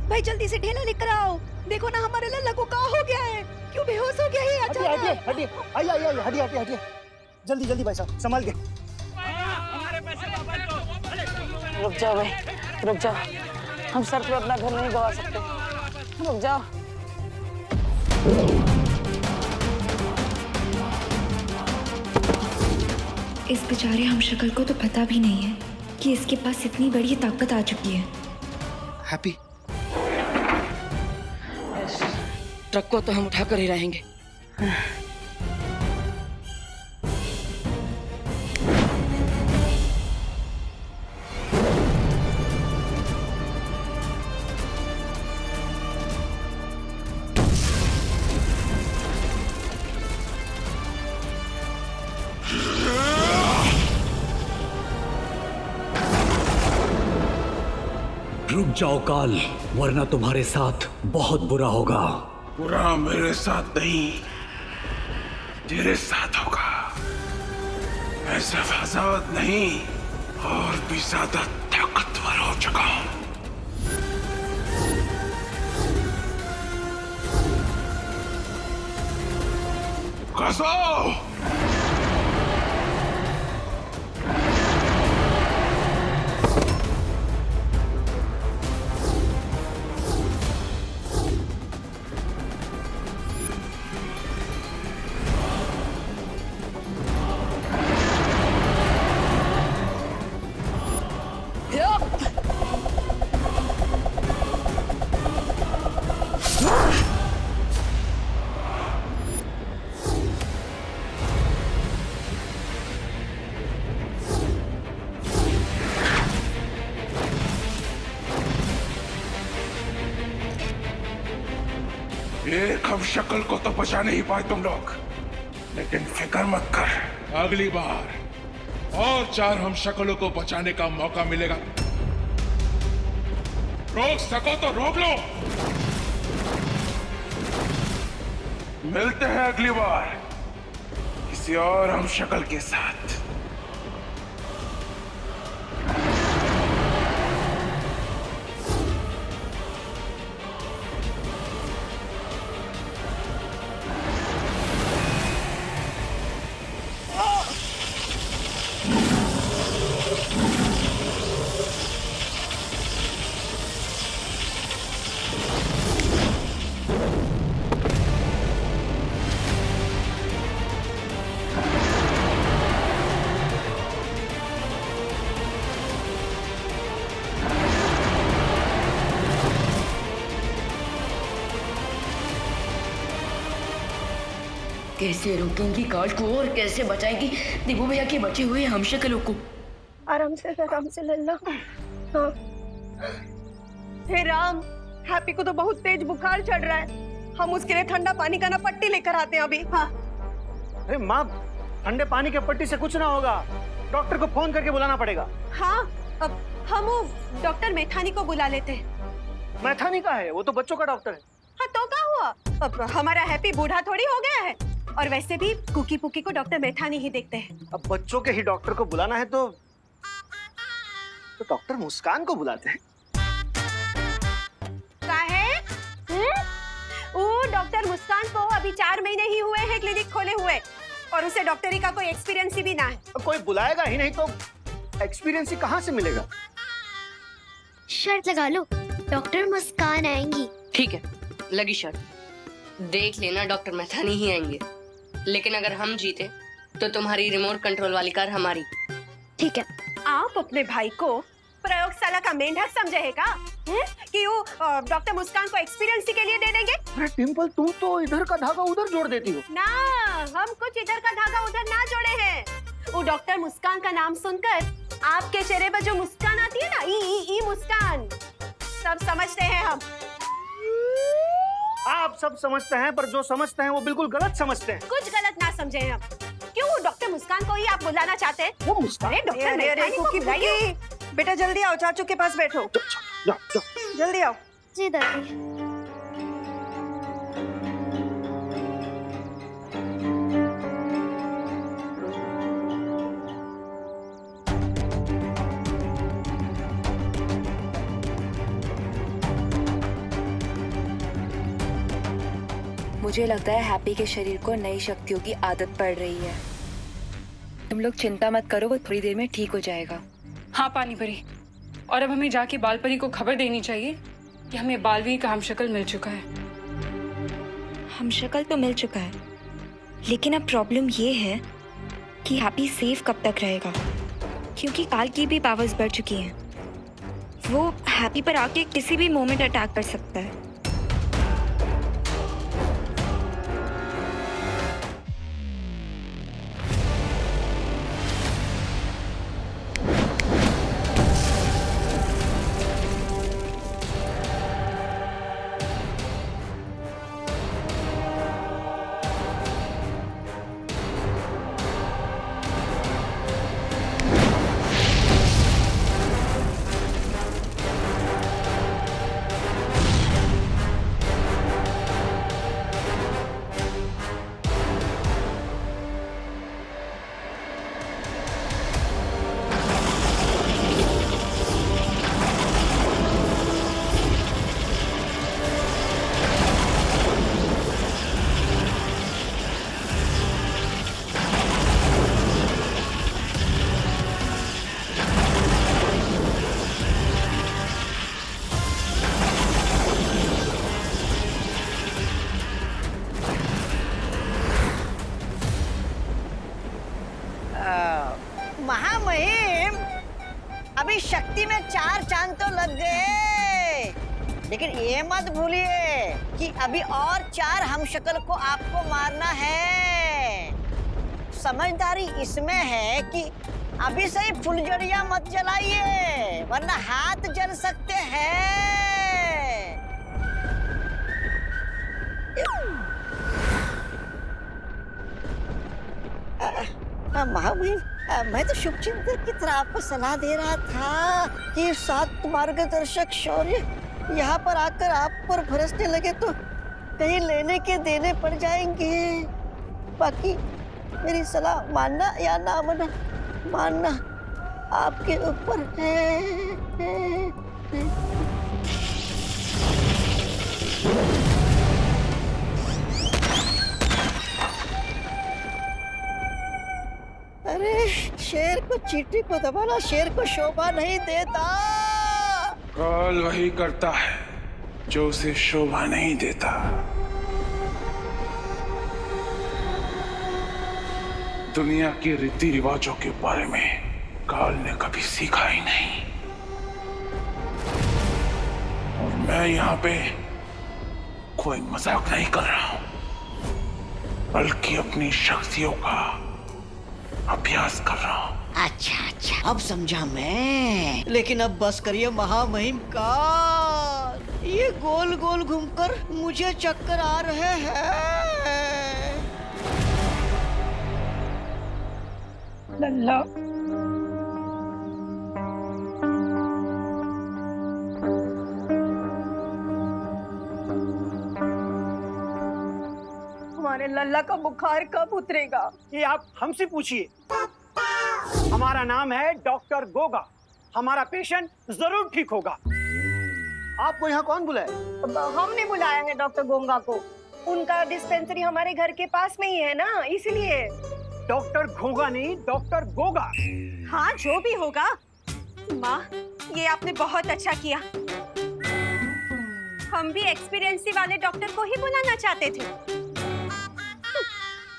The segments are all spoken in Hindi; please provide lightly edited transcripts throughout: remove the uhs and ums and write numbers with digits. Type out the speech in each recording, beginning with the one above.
भाई जल्दी से ढेला लेकर आओ। देखो ना हमारे लल्ला को क्या हो गया है, क्यों बेहोश हो गया है अचानक। हटिए, हटिए, जल्दी जल्दी भाई साहब, संभाल के। रुक जाओ भाई, रुक जाओ, हम सर पे अपना घर नहीं गवा सकते, रुक जाओ। इस बेचारे हमशक्ल को तो पता भी नहीं है कि इसके पास इतनी बड़ी ताकत आ चुकी है। हैप्पी, ट्रक को तो हम उठाकर ही रहेंगे। रुक जाओ काल, वरना तुम्हारे साथ बहुत बुरा होगा। बुरा मेरे साथ नहीं, तेरे साथ होगा। मैं सिर्फ आजाद नहीं, और भी ज्यादा ताकतवर हो चुका हूं। कसो! एक हम शक्ल को तो बचा नहीं पाए तुम लोग, लेकिन फिक्र मत कर, अगली बार और 4 हम शक्लों को बचाने का मौका मिलेगा। रोक सको तो रोक लो। मिलते हैं अगली बार किसी और हम शक्ल के साथ। कैसे रोकेंगी काल को और कैसे बचाएगी दिबू भैया के बचे हुए हमशक्लों को? आराम से लल्ला। हाँ। हे राम, हैप्पी को तो बहुत तेज बुखार चढ़ रहा है, हम उसके लिए ठंडा पानी का ना पट्टी लेकर आते हैं अभी। हाँ। अरे माँ, ठंडे पानी के पट्टी से कुछ ना होगा, डॉक्टर को फोन करके बुलाना पड़ेगा। हाँ, अब हम वो डॉक्टर मैथानी को बुला लेते हैं। मैथानी का है, वो तो बच्चों का डॉक्टर है। हाँ तो क्या हुआ, अब हमारा हैप्पी बूढ़ा थोड़ी हो गया है, और वैसे भी कुकी पुकी को डॉक्टर मैथानी ही देखते हैं। अब बच्चों के ही डॉक्टर को बुलाना है तो डॉक्टर मुस्कान को बुलाते हैं। वो डॉक्टर मुस्कान को अभी 4 महीने ही हुए हैं क्लिनिक खोले हुए, और उसे डॉक्टरी का कोई एक्सपीरियंस ही भी ना है। कोई बुलाएगा ही नहीं तो एक्सपीरियंस ही कहाँ से मिलेगा? शर्त लगा लो, डॉक्टर मुस्कान आएंगी। ठीक है, लगी शर्त। देख लेना, डॉक्टर मैथानी ही आएंगे, लेकिन अगर हम जीते तो तुम्हारी रिमोट कंट्रोल वाली कार हमारी। ठीक है। आप अपने भाई को प्रयोगशाला का मेंढक समझे है का? कि वो डॉक्टर मुस्कान को एक्सपीरियंस के लिए दे देंगे? अरे टिम्पल, तुम तो इधर का धागा उधर जोड़ देती हो। ना, हम कुछ इधर का धागा उधर ना जोड़े हैं। वो डॉक्टर मुस्कान का नाम सुनकर आपके चेहरे पर जो मुस्कान आती है ना, ई मुस्कान, सब समझते हैं हम। आप सब समझते हैं, पर जो समझते हैं वो बिल्कुल गलत समझते हैं। कुछ गलत ना समझे हम। क्यों डॉक्टर मुस्कान को ही आप बुलाना चाहते हैं? वो मुस्कान? अरे डॉक्टर मैथानी को बुलाइए। बेटा जल्दी आओ, चाचू के पास बैठो। जल्दी आओ। जी दादी। मुझे लगता है हैप्पी के शरीर को नई शक्तियों की आदत पड़ रही है। तुम लोग चिंता मत करो, वो थोड़ी देर में ठीक हो जाएगा। हाँ पानी परी, और अब हमें जाके बाल परी को खबर देनी चाहिए कि हमें बालवीर का हमशक्ल मिल चुका है। हमशक्ल तो मिल चुका है, लेकिन अब प्रॉब्लम ये है कि हैप्पी सेफ कब तक रहेगा, क्योंकि काल की भी पावर्स बढ़ चुकी हैं। वो हैप्पी पर आके किसी भी मोमेंट अटैक कर सकता है। महामहिम, अभी शक्ति में 4 चांद तो लग गए, लेकिन ये मत भूलिए कि अभी और 4 हमशक्ल को आपको मारना है। समझदारी इसमें है कि अभी से ही फुलझड़ियां मत जलाइए, वरना हाथ जल सकते हैं। महामहिम, मैं तो शुभचिंतक की तरह आपको सलाह दे रहा था कि 7 मार्गदर्शक शौर्य यहाँ पर आकर आप पर बरसने लगे तो कहीं लेने के देने पड़ जाएंगे। बाकी मेरी सलाह मानना या ना मानना आपके ऊपर है। अरे शेर को चींटी को दबाना शेर को शोभा नहीं देता। काल वही करता है जो उसे शोभा नहीं देता। दुनिया के रीति रिवाजों के बारे में काल ने कभी सीखा ही नहीं, और मैं यहाँ पे कोई मजाक नहीं कर रहा हूँ, बल्कि अपनी शक्तियों का अभ्यास कर रहा हूँ। अच्छा, अब समझा मैं। लेकिन अब बस करिए महामहिम का, ये गोल गोल घूमकर मुझे चक्कर आ रहे हैं। लल्ला, हमारे लल्ला का बुखार कब उतरेगा? ये आप हमसे पूछिए। हमारा नाम है डॉक्टर गोगा, हमारा पेशेंट जरूर ठीक होगा। आपको यहाँ कौन बुलाए? हमने बुलाया है डॉक्टर गोंगा को। उनका डिस्पेंसरी हमारे घर के पास में ही है ना, इसलिए। डॉक्टर घोगा नहीं, डॉक्टर गोगा। हाँ, जो भी होगा। माँ, ये आपने बहुत अच्छा किया। हम भी एक्सपीरियंसी वाले डॉक्टर को ही बुलाना चाहते थे,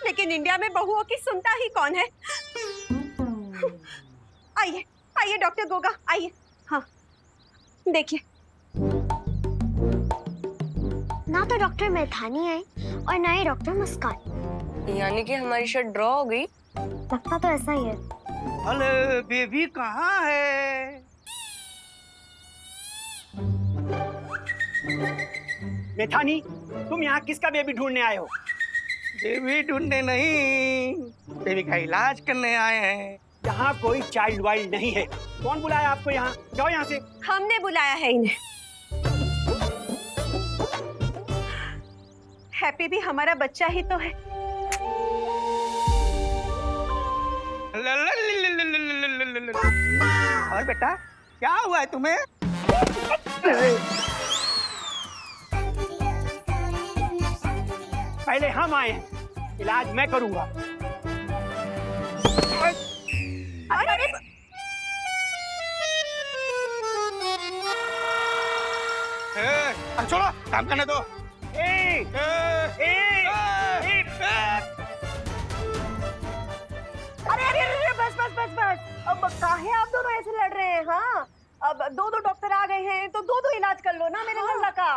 लेकिन इंडिया में बहुओं की सुनता ही कौन है। आइए आइए डॉक्टर गोगा, आइए। हाँ, देखिए। ना तो डॉक्टर मैथानी आई और ना ही डॉक्टर मुस्कान। यानी कि हमारी शर्ट ड्रॉ हो गई। लगता तो ऐसा ही है। अरे बेबी कहाँ है? मेथानी, तुम यहाँ किसका बेबी ढूंढने आए हो? बेबी ढूंढने नहीं, बेबी का इलाज करने आए हैं। यहाँ कोई चाइल्ड वाइल्ड नहीं है। कौन बुलाया आपको यहाँ? जाओ यहाँ से। हमने बुलाया है इन्हें। हैप्पी भी हमारा बच्चा ही तो है। और बेटा, क्या हुआ है तुम्हें? पहले हम आए हैं, इलाज मैं करूंगा। छोड़ो, काम करने दो। अरे बस बस बस बस, अब काहे आप दोनों ऐसे लड़ रहे हैं? हाँ, अब दो डॉक्टर आ गए हैं तो दो इलाज कर लो ना मेरे लल्ला का।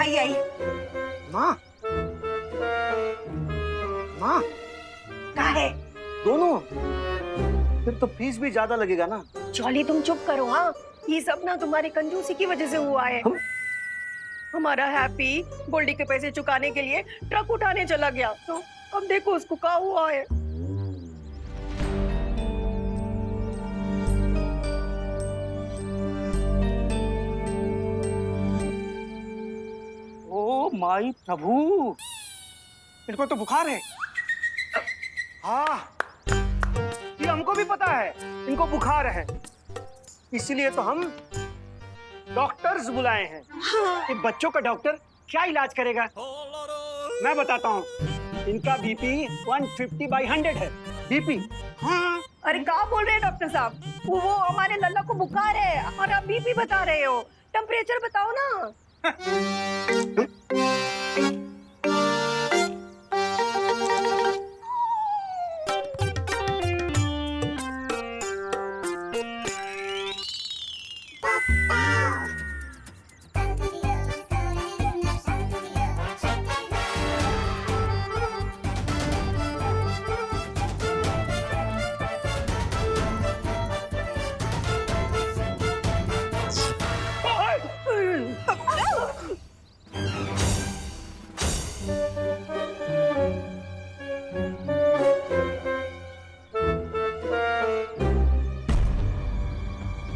आई माँ, माँ, काहे? दोनों? फिर तो फीस भी ज्यादा लगेगा ना। जॉली तुम चुप करो। हाँ, ये सब ना तुम्हारी कंजूसी की वजह से हुआ है। हमारा हैप्पी गोल्डी के पैसे चुकाने के लिए ट्रक उठाने चला गया, तो अब देखो उसको क्या हुआ है। ओ माई प्रभु, इनको तो बुखार है। हाँ, ये हमको भी पता है इनको बुखार है, इसीलिए तो हम डॉक्टर्स बुलाए हैं। हाँ। बच्चों का डॉक्टर क्या इलाज करेगा? मैं बताता हूँ, इनका बीपी 150/100 है। बीपी? हाँ। अरे क्या बोल रहे हैं डॉक्टर साहब? वो हमारे लल्ला को बुखार है और आप बीपी बता रहे हो। टेम्परेचर बताओ ना।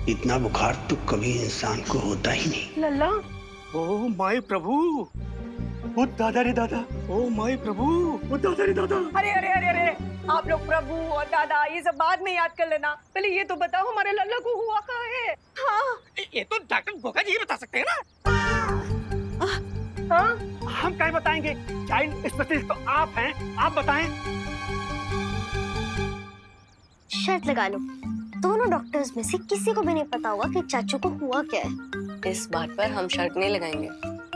इतना बुखार तो कभी इंसान को होता ही नहीं। लल्ला, ओ माई प्रभु, ओ दादा रे दादा, ओ माई प्रभु, ओ दादा रे दादा। अरे अरे अरे अरे, आप लोग प्रभु और दादा ये सब बाद में याद कर लेना, पहले ये तो बताओ हमारे लल्ला को हुआ क्या है? हाँ, ये तो डॉक्टर गोगा जी बता सकते हैं ना। हाँ? हम क्या बताएंगे? चाइल्ड स्पेशलिस्ट तो आप हैं, आप बताएं। शर्त लगा लो, दोनों डॉक्टर्स में से किसी को भी नहीं पता होगा कि चाचू को हुआ क्या है। इस बात पर हम शर्त नहीं लगाएंगे,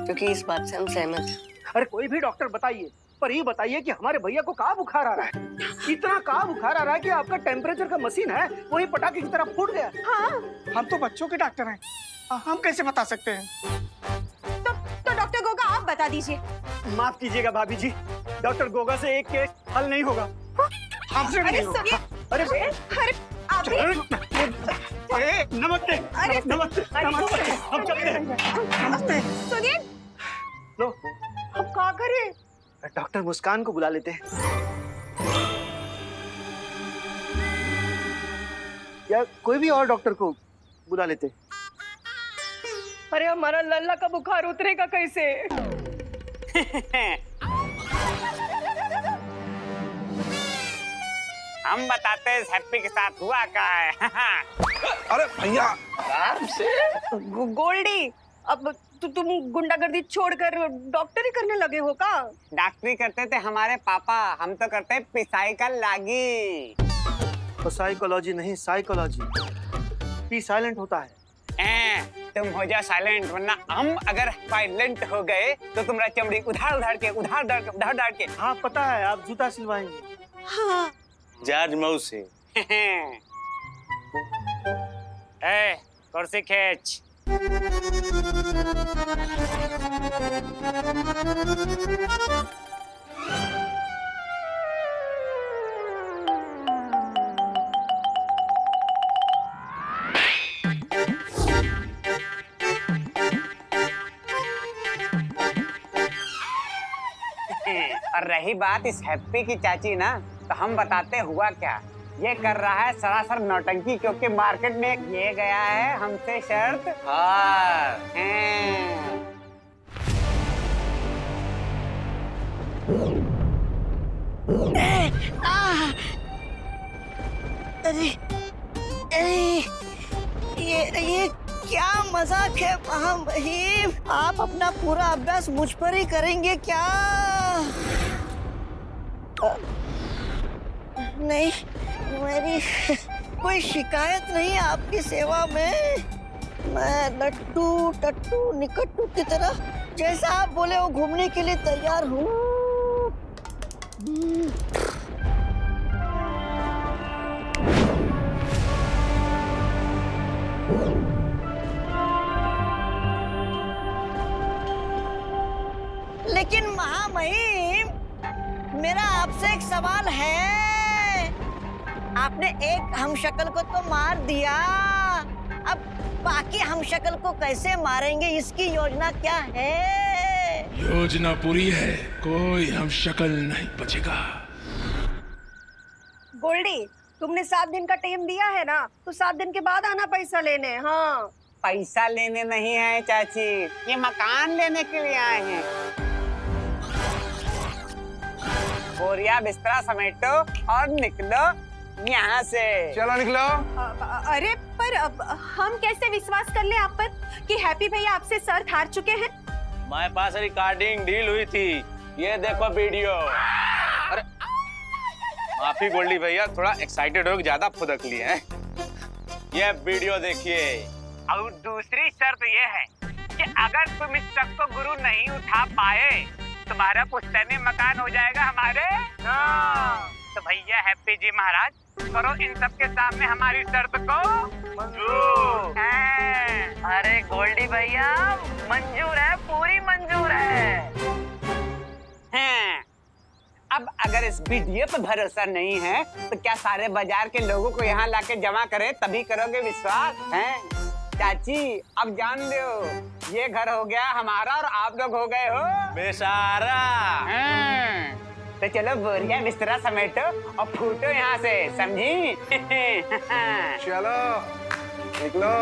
क्योंकि इस बात से हम सहमत हैं। अरे कोई भी डॉक्टर बताइए, पर ये बताइए कि हमारे भैया को कहाँ बुखार आ रहा है? इतना कहाँ बुखार आ रहा है कि आपका टेम्परेचर का मशीन है वही पटाखे की तरह फूट गया। हाँ? हम तो बच्चों के डॉक्टर हैं, हम कैसे बता सकते हैं? तो डॉक्टर गोगा आप बता दीजिए। माफ कीजिएगा भाभी जी, डॉक्टर गोगा से एक केस हल नहीं होगा। हमसे भी अरे नहीं होगा। सुनिए, अरे अरे आप भी- नमस्ते, अरे नमस्ते, नमस्ते, हम चलते हैं। नमस्ते। सुनिए, लो, अब क्या करें? डॉक्टर मुस्कान को बुला लेते हैं, या कोई भी और डॉक्टर को बुला लेते। अरे हमारा लल्ला का बुखार उतरेगा कैसे? हम बताते हैं हैप्पी के साथ हुआ क्या है। अरे भैया आराम से। गोल्डी, अब तुम गुंडागर्दी छोड़कर डॉक्टरी करने लगे हो का? डॉक्टरी करते थे हमारे पापा, हम तो करते हैं पिसाई का लागी। तो साइकोलॉजी नहीं, साइकोलॉजी। पी साइलेंट होता है। तुम हो जाओ साइलेंट, वरना हम अगर साइलेंट हो गए तो तुम्हारा चमड़ी उधार उधार के। हाँ पता है, आप जूता सिलवाएंगे। हाँ। जॉर्ज मौसी। कुर्सी खींच। और रही बात इस हैप्पी की चाची ना, तो हम बताते हुआ क्या। ये कर रहा है सरासर नौटंकी, क्योंकि मार्केट में ये गया है हमसे शर्त हार। अरे अरे ये क्या मजाक है महामहिम, आप अपना पूरा अभ्यास मुझ पर ही करेंगे क्या? नहीं, मेरी कोई शिकायत नहीं है आपकी सेवा में। मैं लट्टू टट्टू निकट्टू की तरह जैसा आप बोले वो घूमने के लिए तैयार हूँ। लेकिन महामहिम, मेरा आपसे एक सवाल है। आपने एक हमशक्ल को तो मार दिया, अब बाकी हमशक्ल को कैसे मारेंगे, इसकी योजना क्या है? योजना पूरी है, कोई हम शक्ल नहीं बचेगा। गोल्डी, तुमने 7 दिन का टाइम दिया है ना, तो 7 दिन के बाद आना पैसा लेने। हाँ, पैसा लेने नहीं है चाची, ये मकान लेने के लिए आए हैं। बोरिया बिस्तरा समेटो और निकलो यहाँ से। चलो निकलो। अरे पर अब हम कैसे विश्वास कर ले आप पर कि हैप्पी भैया आपसे शर्त हार चुके हैं? हमारे पास रिकॉर्डिंग डील हुई थी, ये देखो वीडियो। अरे माफी गोल्डी भैया, थोड़ा एक्साइटेड हो, ज्यादा फुदक लिए हैं। ये वीडियो देखिए। और दूसरी शर्त ये है कि अगर तुम इस शर्त को गुरु नहीं उठा पाए, तुम्हारा पुश्तैनी मकान हो जाएगा हमारे। तो भैया हैप्पी जी महाराज, करो इन सब के सामने हमारी शर्त को मंजूर। अरे गोल्डी भैया, मंजूर है, पूरी मंजूर है। अब अगर इस वीडियो पर भरोसा नहीं है तो क्या सारे बाजार के लोगों को यहाँ लाके जमा करें, तभी करोगे विश्वास हैं? चाची अब जान लो, ये घर हो गया हमारा और आप लोग हो गए हो बेसारा। तो चलो बोरिया बिस्तरा समेटो और फूटो यहाँ से, समझी? चलो निकलो।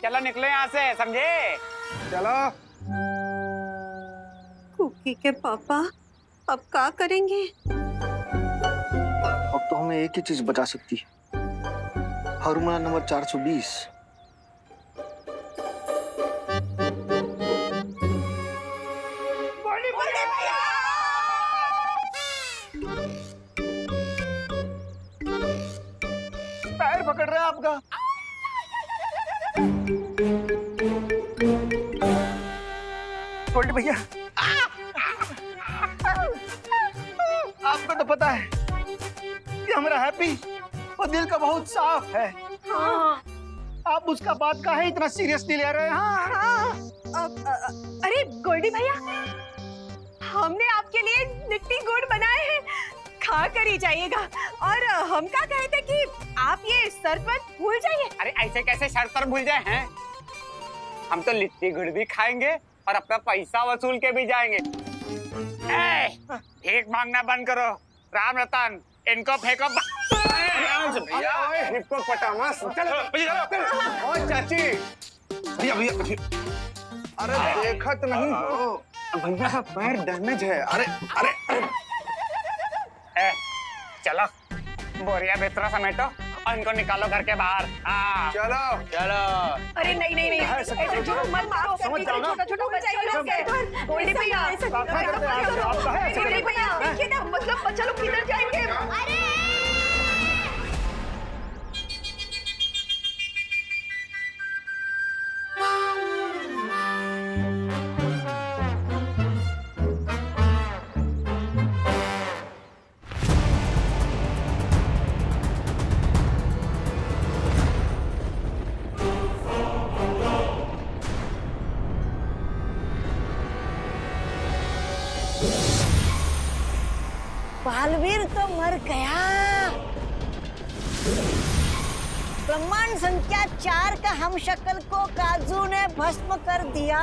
चलो निकलो यहाँ से, समझे? चलो। कुकी के पापा अब क्या करेंगे? अब तो हमें एक ही चीज बचा सकती है, फार्मूला नंबर 420। पैर पकड़ रहा है आपका। गोल्डी भैया, आपको तो पता है कि हमारा हैप्पी और दिल का बहुत साफ है। हाँ। आप उसका बात का है इतना सीरियसली ले रहे हैं? हाँ। अरे गोल्डी भैया, हमने आपके लिए लिट्टी गुड़ बनाए हैं, खा कर ही जाइएगा। और हम क्या कहे थे कि आप ये शर्त पर भूल जाइए। अरे ऐसे कैसे शर्त पर भूल जाए हैं? हम तो लिट्टी गुड़ भी खाएंगे और अपना पैसा वसूल के भी जाएंगे। भीख मांगना बंद करो, राम रतन, इनको फेंको। हिप्पो पटामस। ओ चाची, भैया भैया, अरे देखत नहीं हो भैया, पैर डैमेज है। अरे अरे चलो बोरिया बिस्तरा समेटो और इनको निकालो घर के बाहर। चलो चलो। अरे नहीं नहीं नहीं, ऐसे झूठ मत मारो, समझ जाओ ना। छोटा बच्चा है लोग हैं। गोल्डी भैया, गोल्डी भैया, देखिए ना, मतलब बच्चा लोग किधर जाएंगे? बालवीर तो मर गया। ब्रह्मांड संख्या 4 का हमशक्ल को काजू ने भस्म कर दिया।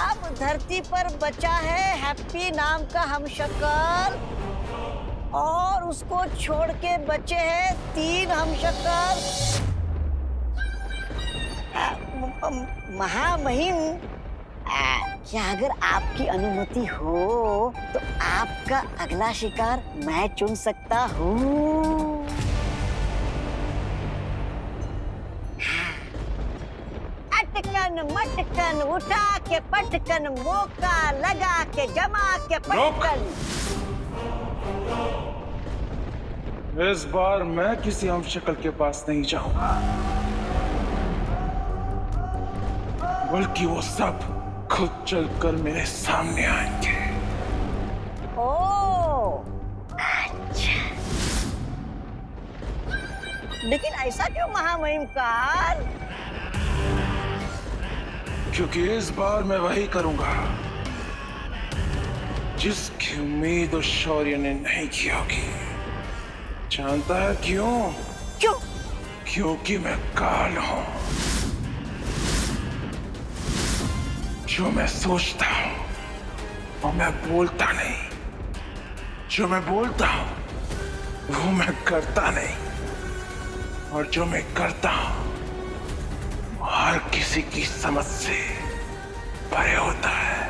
अब धरती पर बचा है हैप्पी नाम का हमशक्ल, और उसको छोड़ के बचे हैं 3 हमशक्ल। महामहिम, क्या अगर आपकी अनुमति हो तो आपका अगला शिकार मैं चुन सकता हूँ? अटकन मटकन उठा के पटकन, मौका लगा के जमा के पटकन। इस बार मैं किसी हमशक्ल के पास नहीं जाऊंगा, बल्कि वो सब खुद चलकर मेरे सामने आएंगे। ओह, अच्छा। लेकिन ऐसा क्यों महामहिमकार? क्योंकि इस बार मैं वही करूंगा जिसकी उम्मीद उस शौर्य ने नहीं की होगी। जानता है क्यों? क्यों? क्योंकि मैं काल हूं। जो मैं सोचता हूं वो मैं बोलता नहीं, जो मैं बोलता हूं वो मैं करता नहीं, और जो मैं करता हूं वो हर किसी की समझ से परे होता है।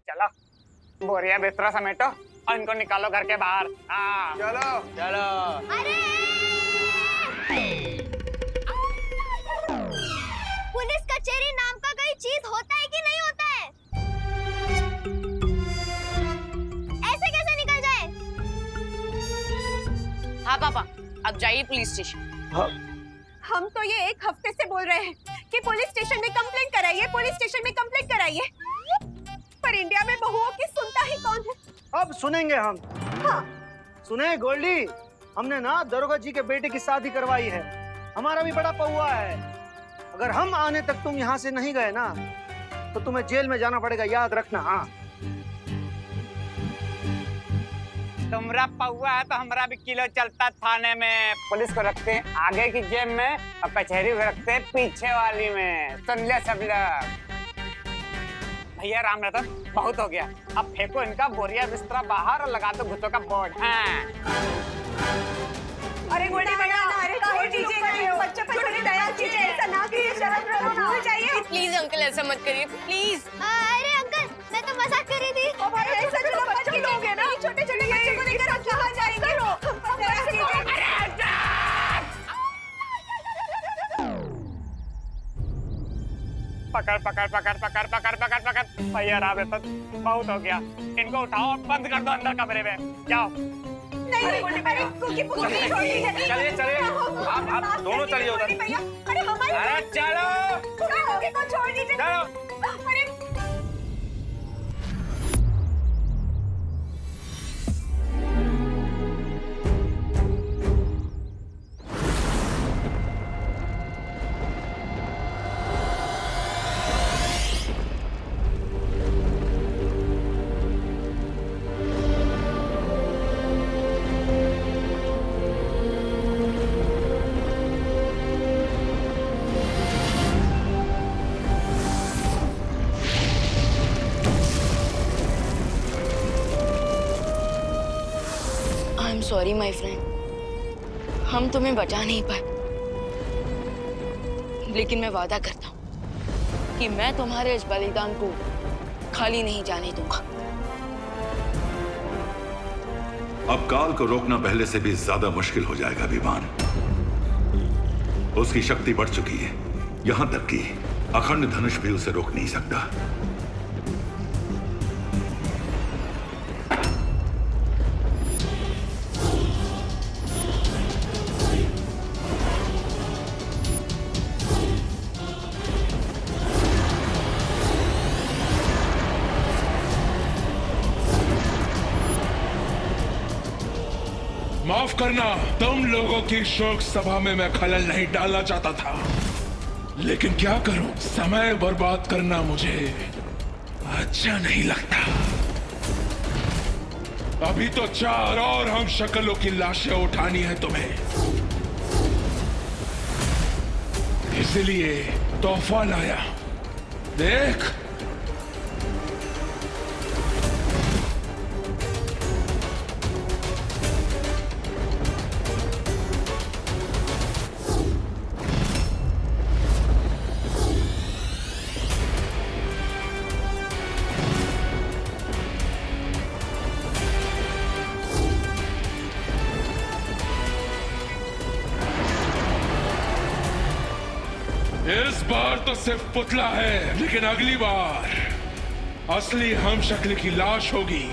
चलो बोरिया बिस्तरा समेटो और इनको निकालो घर के बाहर। हाँ चलो चलो। पुलिस कचहरी नाम का कोई चीज होता है कि नहीं होता है? ऐसे कैसे निकल जाए? हाँ पापा, अब जाइए पुलिस स्टेशन। हम तो ये एक हफ्ते से बोल रहे हैं कि पुलिस स्टेशन में कंप्लेंट कराइए, पुलिस स्टेशन में कंप्लेंट कराइए, पर इंडिया में बहुओं की सुनता ही कौन है? अब सुनेंगे हम। हाँ। सुने गोल्डी, हमने ना दरोगा जी के बेटे की शादी करवाई है। हमारा भी बड़ा पौआ है। अगर हम आने तक तुम यहाँ से नहीं गए ना तो तुम्हें जेल में जाना पड़ेगा, याद रखना। हाँ, तुमरा पौआ है तो हमारा भी किलो चलता थाने में। पुलिस को रखते हैं आगे की जेब में और कचहरी को रखते हैं पीछे वाली में। सुन लिया सब लोग। भैया राम रतन, बहुत हो गया। अब फेंको इनका बोरिया बिस्तरा बाहर और लगा दो भूतों का बोर्ड। हाँ। अरे गोल्डी भैया, अरे छोड़ दीजिए, बच्चे पर थोड़ी दया कीजिए, ऐसा ना कीजिए, शर्म रखो, भूल जाइए। प्लीज अंकल ऐसा मत करिए प्लीज। अरे अंकल, मैं तो मजाक कर रही थी। ओ भाई, ऐसा चलो बच्चे लोग हैं ना, छोटे-छोटे बच्चे को लेकर आप कहां जाएंगे? दया कीजिए। पकड़ पकड़ पकड़ पकड़ पकड़ पकड़ पकड़। भैया राम रतन, बहुत हो गया। इनको उठाओ और बंद कर दो अंदर कमरे में। जाओ। नहीं, अरे कुकी पुकी छोड़ दीजिए। चलिए चलिए, आप दोनों चलिए उधर। भैया, अरे हमारे अरे चलो कुकी को छोड़ दीजिए। चलो। अरे सॉरी माय फ्रेंड, हम तुम्हें बचा नहीं पाए, लेकिन मैं वादा करता हूँ कि मैं तुम्हारे इस बलिदान को खाली नहीं जाने दूंगा। अब काल को रोकना पहले से भी ज्यादा मुश्किल हो जाएगा विमान। उसकी शक्ति बढ़ चुकी है, यहां तक कि अखंड धनुष भी उसे रोक नहीं सकता। माफ करना, तुम लोगों की शोक सभा में मैं खलल नहीं डालना चाहता था, लेकिन क्या करूं, समय बर्बाद करना मुझे अच्छा नहीं लगता। अभी तो 4 और हम शक्लों की लाशें उठानी है तुम्हें, इसलिए तोहफा लाया। देख, बार तो सिर्फ पुतला है, लेकिन अगली बार असली हम शक्ल की लाश होगी।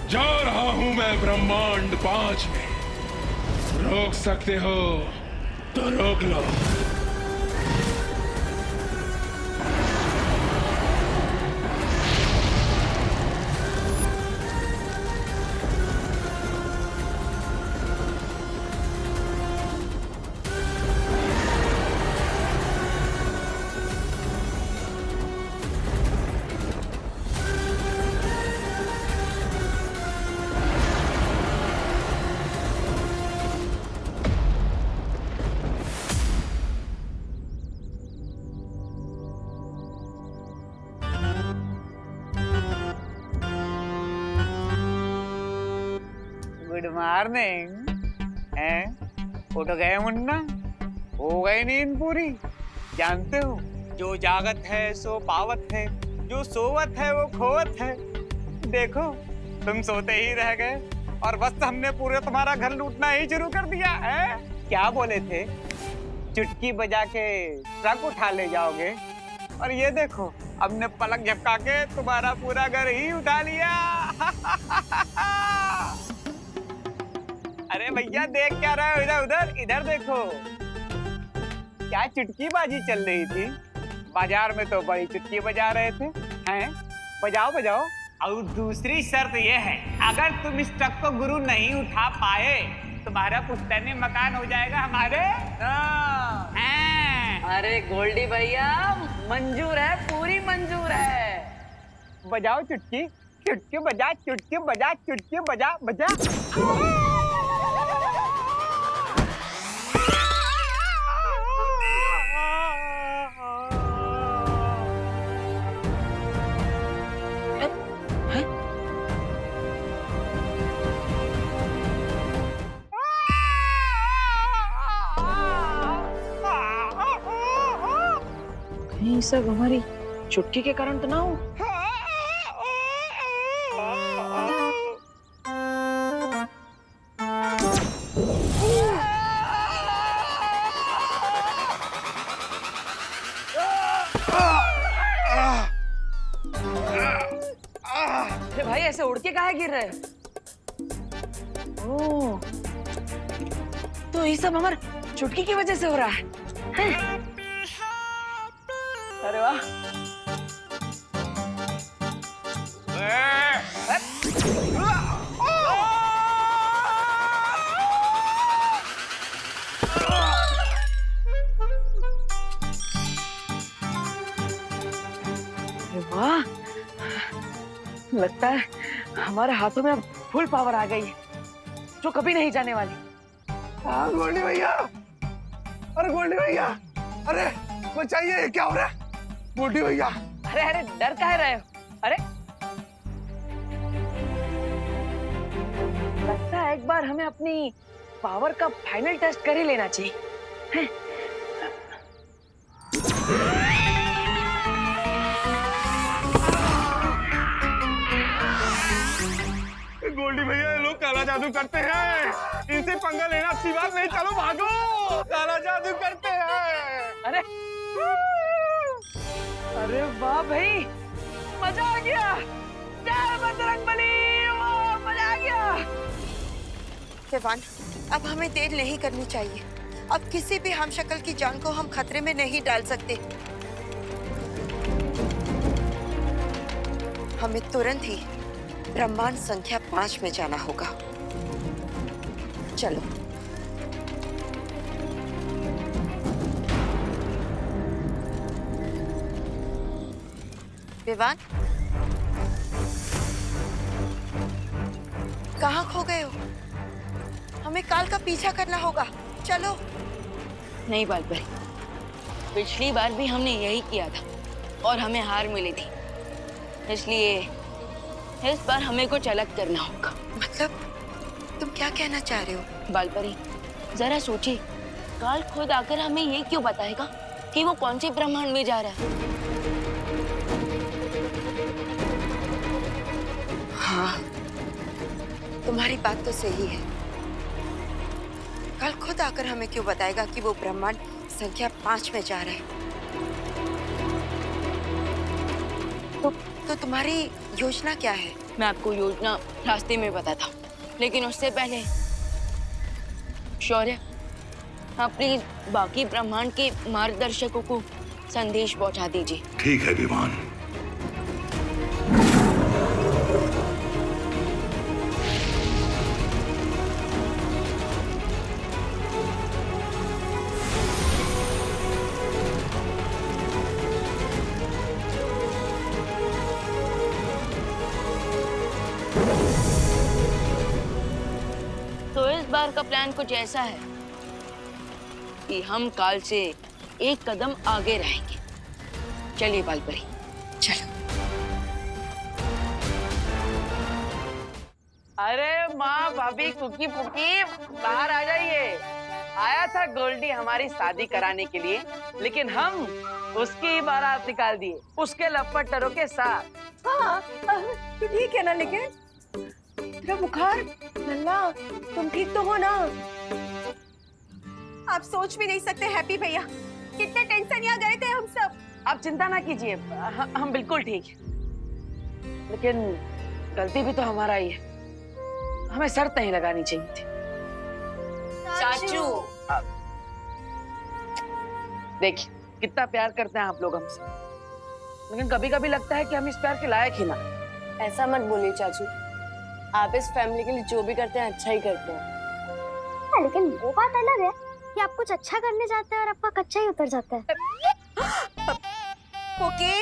जा रहा हूं मैं ब्रह्मांड 5 में। रोक सकते हो तो रोक लो। Good morning. उठ गए मुन्ना? हो गई नींद पूरी? जानते हो, जो जागत है सो पावत है, जो सोवत है वो खोवत है। देखो, तुम सोते ही रह गए और बस हमने पूरे तुम्हारा घर लूटना ही शुरू कर दिया है। क्या बोले थे? चुटकी बजा के ट्रक उठा ले जाओगे, और ये देखो हमने पलक झपका के तुम्हारा पूरा घर ही उठा लिया। अरे भैया, देख क्या रहे हो? इधर उधर, इधर देखो। क्या चुटकी बाजी चल रही थी? बाजार में तो बड़ी चुटकी बजा रहे थे। हैं? बजाओ बजाओ। और दूसरी शर्त ये है, अगर तुम इस ट्रक को गुरु नहीं उठा पाए, तुम्हारा पुश्तैनी मकान हो जाएगा हमारे। अरे गोल्डी भैया, मंजूर है, पूरी मंजूर है। बजाओ चुटकी, चुटकी बजा, चुटकी बजा, चुटकी बजा, बजा। ये सब हमारी चुटकी के कारण तो ना हो? अरे भाई, ऐसे उड़ के काहे गिर रहे? ओह, तो ये सब हमारे चुटकी की वजह से हो रहा है। अरे वाह। वाह, लगता है हमारे हाथों में अब फुल पावर आ गई है, जो कभी नहीं जाने वाली। हाँ गोल्डी भैया, अरे गोल्डी भैया, अरे बचाइए, ये क्या हो रहा है? गोल्डी भैया, अरे अरे, डर काहे रहे हो? अरे लगता है एक बार हमें अपनी पावर का फाइनल टेस्ट कर ही लेना चाहिए। हैं? गोल्डी भैया, ये लोग काला जादू करते हैं, इनसे पंगा लेना अच्छी बात नहीं। चलो भागो, काला जादू करते हैं। अरे अरे वाह भाई, मजा आ गया। जय बजरंगबली, वाह मजा आ गया। विवान, अब हमें देर नहीं करनी चाहिए। अब किसी भी हमशक्ल की जान को हम खतरे में नहीं डाल सकते। हमें तुरंत ही ब्रह्मांड संख्या 5 में जाना होगा। चलो। विवान, कहाँ खो गए हो? हमें काल का पीछा करना होगा। चलो। नहीं बालपरी, पिछली बार भी हमने यही किया था और हमें हार मिली थी, इसलिए इस बार हमें कुछ अलग करना होगा। मतलब तुम क्या कहना चाह रहे हो? बालपरी, जरा सोचिए, काल खुद आकर हमें ये क्यों बताएगा कि वो कौन से ब्रह्मांड में जा रहा है? हाँ, तुम्हारी बात तो सही है। कल खुद आकर हमें क्यों बताएगा कि वो ब्रह्मांड संख्या 5 में जा रहा है। तो तुम्हारी योजना क्या है? मैं आपको योजना रास्ते में बताता हूँ, लेकिन उससे पहले शौर्य, आप प्लीज बाकी ब्रह्मांड के मार्गदर्शकों को संदेश पहुंचा दीजिए। ठीक है विमान। तो इस बार का प्लान कुछ ऐसा है कि हम काल से एक कदम आगे रहेंगे। चलिए बालपरी, चलो। अरे माँ, भाभी, कुकी पुकी, बाहर आ जाइए। आया था गोल्डी हमारी शादी कराने के लिए, लेकिन हम उसकी ही बारात निकाल दिए, उसके लपटरों के साथ। हाँ, तो ठीक है ना, लेकिन तेरा बुखार, लल्ला, तुम ठीक तो हो ना? आप सोच भी नहीं सकते हैप्पी भैया, कितने टेंशन यहाँ गए थे हम सब। आप चिंता ना कीजिए, हम बिल्कुल ठीक हैं। लेकिन गलती भी तो हमारा ही है, हमें शर्त नहीं लगानी चाहिए थी। चाचू, देखिए कितना प्यार करते हैं आप लोग हमसे, लेकिन कभी कभी लगता है कि हम इस प्यार के लायक ही ना। ऐसा मत बोलिए चाचू, आप इस फैमिली के लिए जो भी करते हैं अच्छा ही करते हैं। लेकिन वो बात अलग है कि आप कुछ अच्छा करने जाते हैं और आपका कच्चा ही उतर जाता है। ओके,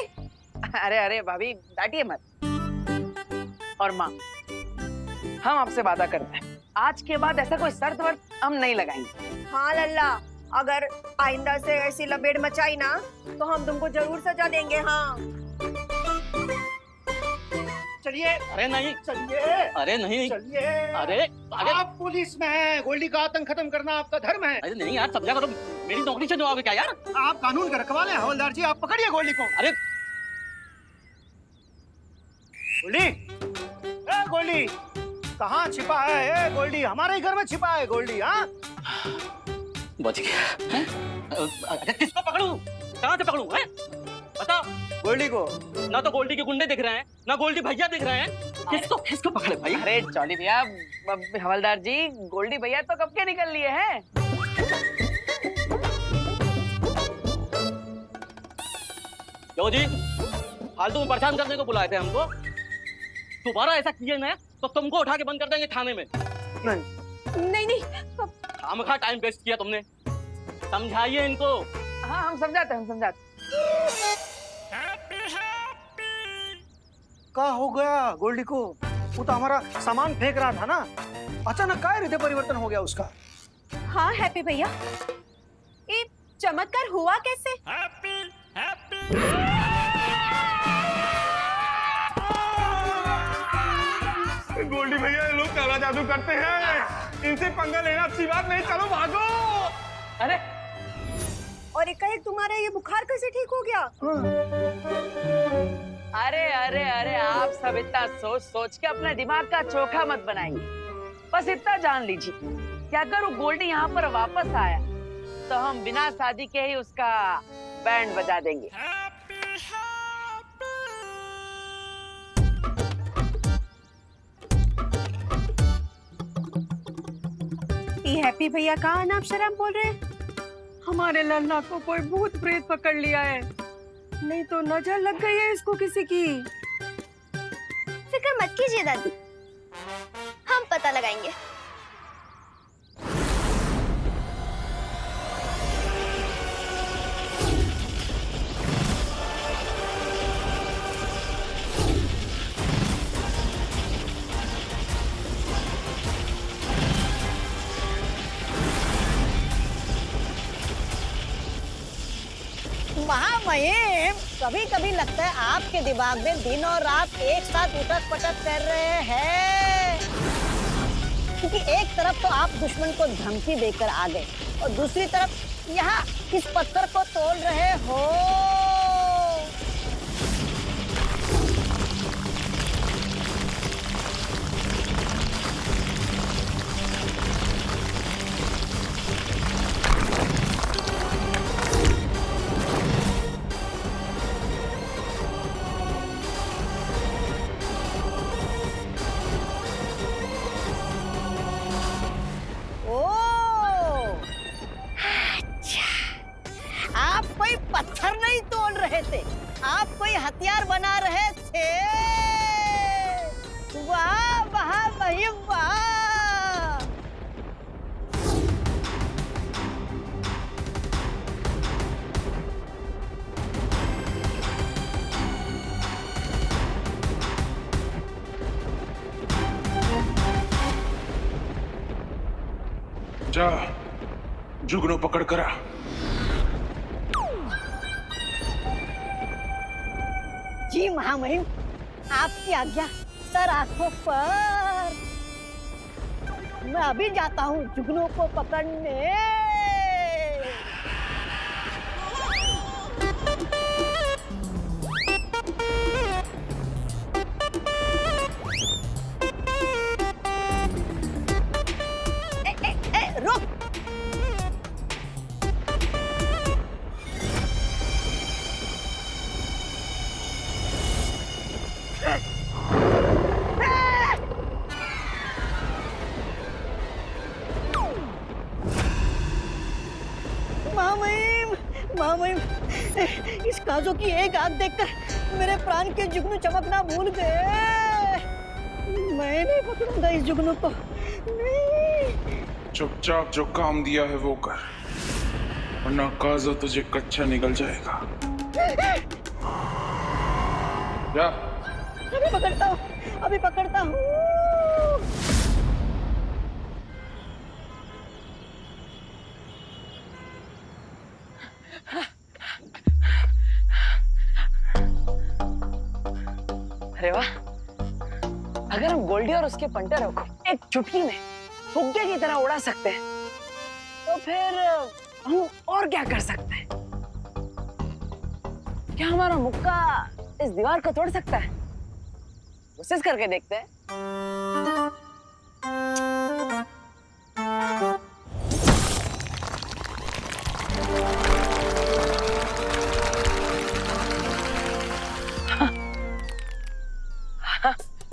अरे अरे भाभी, डांटिए मत। और माँ, हम आपसे वादा करते हैं, आज के बाद ऐसा कोई शर्त वर्त हम नहीं लगाएंगे। हाँ लल्ला, अगर आइंदा से ऐसी लपेट मचाई ना तो हम तुमको जरूर सजा देंगे। हाँ चलिए। अरे नहीं, चलिए। अरे नहीं, चलिए। अरे आप पुलिस में हैं, गोल्डी का आतंक खत्म करना आपका धर्म है। अरे नहीं यार, समझा करो, मेरी नौकरी से जवाब क्या यार? आप कानून का रखवाले हैं हवलदार जी, आप पकड़िए गोल्डी को। अरे गोल्डी, ए गोल्डी, कहाँ छिपा है? ए गोल्डी, हमारे ही घर में छिपा है गोल्डी। हाँ, बच गया। अरे किसको पकड़ूं? कहाँ से पकड़ूं? हैं? बता। गोल्डी को। ना तो गोल्डी के गुंडे दिख रहे हैं, ना गोल्डी भैया दिख रहे हैं। किसको किसको पकड़े भाई? अरे जॉली भैया, हवलदार जी, गोल्डी भैया तो कब के निकल लिए हैं। क्यों जी, फालतू में परेशान करने को बुलाए थे हमको? दोबारा ऐसा किए ना तो तुमको उठा के बंद कर देंगे थाने में। नहीं, खामखा टाइम वेस्ट किया तुमने, समझाइए इनको। हाँ, हम समझाते हैं, हम समझाते। क्या हो गया गोल्डी को? वो तो हमारा सामान फेंक रहा था ना, अचानक क्या हृदय परिवर्तन हो गया उसका? हाँ हैप्पी भैया, ये चमत्कार हुआ कैसे? गोल्डी भैया, ये लोग काला जादू करते हैं, इनसे पंगा लेना अच्छी बात नहीं। चलो भागो। अरे और एकाएक तुम्हारा ये बुखार कैसे ठीक हो गया? अरे अरे अरे, आप सब इतना सोच सोच के अपने दिमाग का चोखा मत बनाइए। बस इतना जान लीजिए कि अगर वो गोल्डी यहाँ पर वापस आया तो हम बिना शादी के ही उसका बैंड बजा देंगे। ये हैप्पी भैया कहाँ नाम शराब बोल रहे हैं? हमारे लल्ला को कोई भूत प्रेत पकड़ लिया है, नहीं तो नजर लग गई है इसको किसी की। फिक्र मत कीजिए दादी, हम पता लगाएंगे। महामहिम, कभी कभी लगता है आपके दिमाग में दिन और रात एक साथ उठक पटक कर रहे हैं, क्योंकि एक तरफ तो आप दुश्मन को धमकी देकर आ गए और दूसरी तरफ यहाँ किस पत्थर को तोड़ रहे हो। जा जुगनू पकड़ करा। जी महामहिम, आपकी आज्ञा सर आंखों पर। मैं अभी जाता हूँ जुगनू को पकड़ने। रुक। महामहिम, इस काजों की एक आग देखकर मेरे प्राण के जुगनू चमकना भूल गए। मैं नहीं पकड़ूंगा इस जुगनू को, नहीं। चुपचाप जो काम दिया है वो कर, वरना काजो तुझे कच्चा निकल जाएगा। जा। अभी पकड़ता हूँ, अभी पकड़ता हूँ। अरे वाह, अगर हम गोल्डी और उसके पंटरों को एक चुटकी में फुग्गे की तरह उड़ा सकते हैं, तो फिर हम और क्या कर सकते हैं? क्या हमारा मुक्का इस दीवार को तोड़ सकता है? कोशिश करके देखते हैं।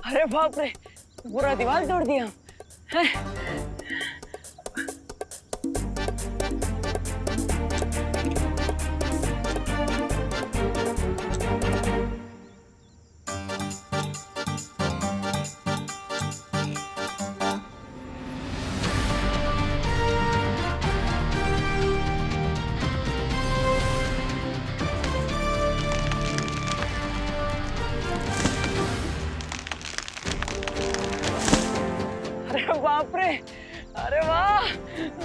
अरे बाप रे, पूरा दीवार तोड़ दिया। बाप रे, अरे वाह,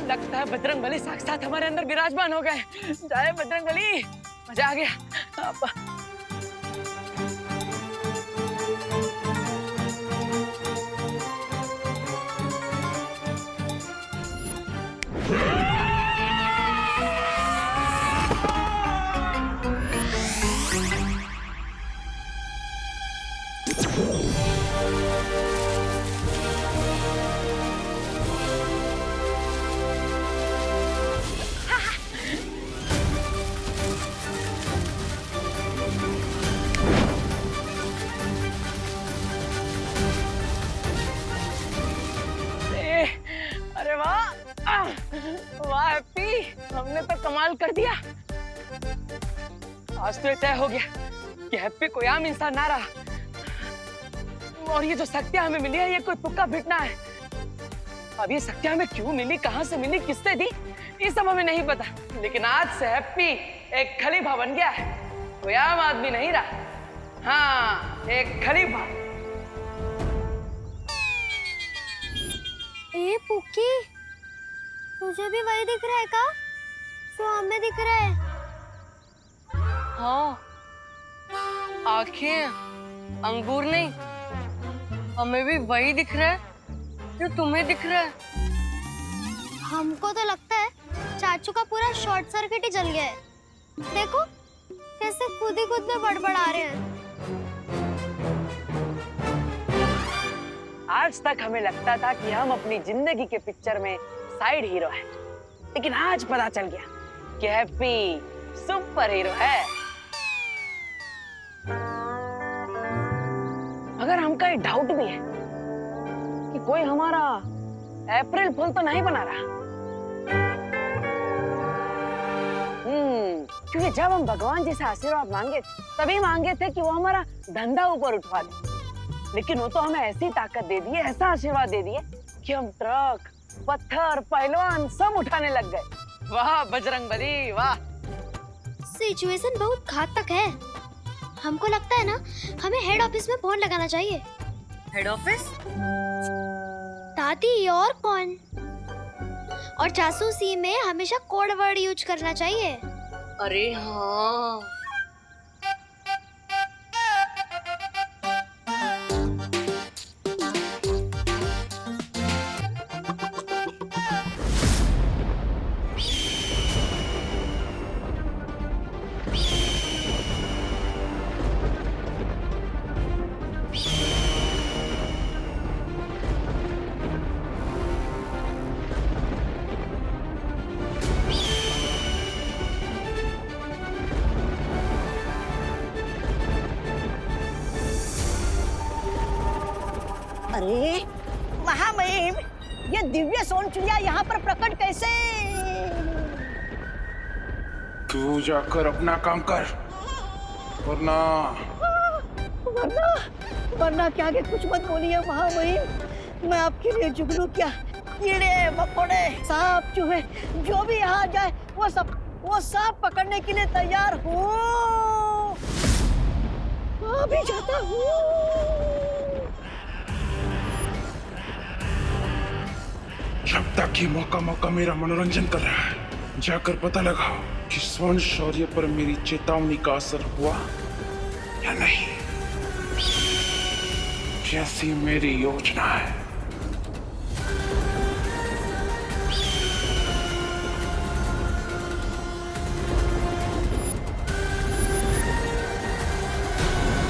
लगता है बजरंगबली साक्षात हमारे अंदर विराजमान हो गए। जय बजरंगबली, मजा आ गया। वाह हैप्पी, हमने तो कमाल कर दिया। आज तो ये तय हो गया कि हैप्पी कोई आम इंसान ना रहा। और ये जो शक्तियां हमें मिली है, ये कोई तुक्का फिटना है। अब ये शक्तियां हमें क्यों मिली, कहां से मिली, किससे दी, ये सब हमें नहीं पता। लेकिन आज से हैप्पी एक खलीफा बन गया है, कोई आम आदमी नहीं रहा। हाँ, एक खलीफा। ए पुक्की, तुझे भी वही दिख रहा है का जो हमें दिख रहा है? हाँ, आंखें अंगूर नहीं, हमें भी वही दिख रहा है जो तुम्हें दिख रहा है। हमको तो लगता है चाचू का पूरा शॉर्ट सर्किट ही जल गया है। देखो कैसे खुद ही खुद में बड़बड़ा रहे हैं। आज तक हमें लगता था कि हम अपनी जिंदगी के पिक्चर में साइड हीरो है, लेकिन आज पता चल गया कि हैप्पी सुपर हीरो है। मगर हमका एक डाउट भी है कि कोई हमारा अप्रैल फूल तो नहीं बना रहा। क्योंकि जब हम भगवान जी से आशीर्वाद मांगे, तभी मांगे थे कि वो हमारा धंधा ऊपर उठवा दे। लेकिन वो तो हमें ऐसी ताकत दे दी है, ऐसा आशीर्वाद दे दिया कि हम ट्रक, पत्थर, पहलवान सब उठाने लग गए। वाह बजरंगबली वाह। सिचुएशन बहुत घातक है। हमको लगता है ना, हमें हेड ऑफिस में फोन लगाना चाहिए। Head office? दादी और कौन? और जासूसी में हमेशा कोड वर्ड यूज करना चाहिए। अरे हाँ। अरे महामहिम, ये दिव्य सोन चिड़िया यहाँ पर प्रकट कैसे? तू जाकर अपना काम कर, वरना वरना क्या के कुछ मत बोलिए महामहिम। मैं आपके लिए जुगनू क्या, कीड़े मकोड़े सांप चूहे जो भी यहाँ जाए वो सब पकड़ने के लिए तैयार हूँ। अभी जाता हूँ। जब तक ये मौका मेरा मनोरंजन कर रहा है, जाकर पता लगाओ कि स्वर्ण शौर्य पर मेरी चेतावनी का असर हुआ या नहीं। जैसी मेरी योजना है